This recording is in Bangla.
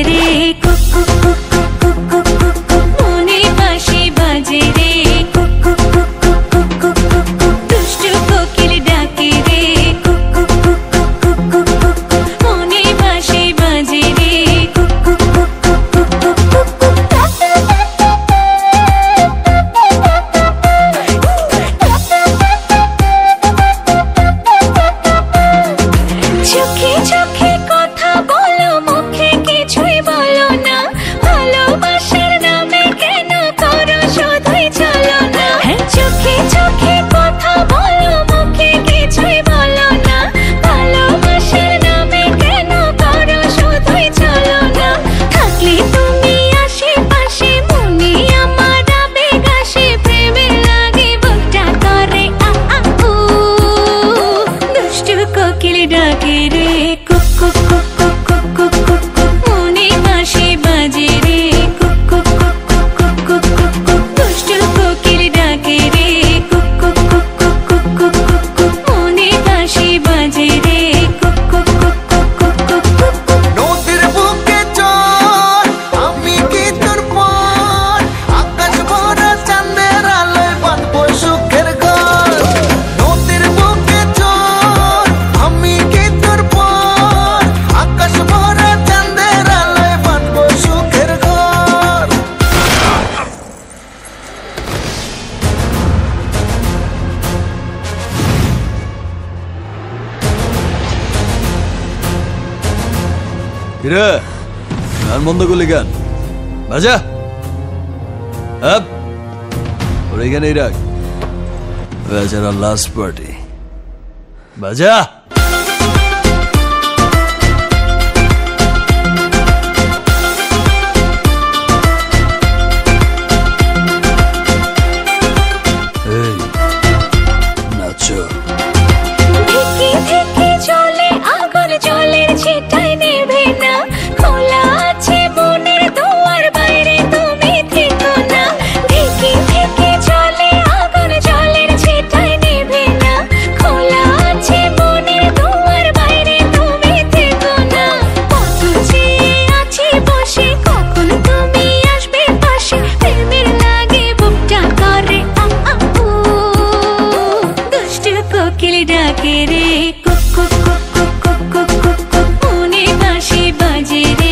রে cook cook cook cook cook cook cook মনে বাঁশি বাজে রে cook cook cook cook cook cook cook দুষ্টু কোকিল ডাকে রে cook cook cook cook cook cook cook মনে বাঁশি বাজে রে cook cook cook cook cook cook cook চোখে চোখে কথা বলো মুখে কিছুই বলো না ভালোবাসার নামে কেন করো শুধুই চলো না চোখে চোখে কথা বলো মুখে কিছুই বলো না ভালোবাসার নামে কেন করো শুধুই চলো না থাকলে তুমি আশেপাশে মনে আমার আবেগ আসে প্রেমে লাগে বুকটা করে আ আ উ দুষ্টু কোকিল ডাকে রে cook cook cook cook cook cook cook cook মনে বাঁশি বাজে রে cook cook cook cook cook cook cook cook দুষ্টু কোকিল ডাকে রে cook cook cook cook cook cook cook cook মনে বাঁশি বাজে রে cook cook cook cook cook cook cook cook নদীর বুকে চল আমি কি তোর পর আকাশ ভরা চাঁদের আলোয় বাঁধবো সুখের ঘর নদীর বুকে চল আমি কি তোর পর আকাশ ভরা চাঁদের আলোয় বাঁধবো সুখের ঘর কিরে গান বন্ধ করলি গান বাজা আপ ওর এখানেই রাখ বেচারা লাস্ট পার্টি বাজা এই নাচো ঢেকে ঢেকে চলে আগুন জলের ছিটায় নেবে না খোলা আছে মনের দুয়ার বাইরে তুমি থেকো না ঢেকে ঢেকে চলে আগুন জলের ছিটায় নেবে না খোলা আছে মনের দুয়ার বাইরে তুমি থেকো না কত চেয়ে আছি বসে কখন তুমি আসবে পাশে প্রেমের লাগে বুকটা করে আ আ উ দুষ্টু কোকিল ডাকে রে cook cook cook cook cook cook cook cook মনে বাঁশি বাজে রে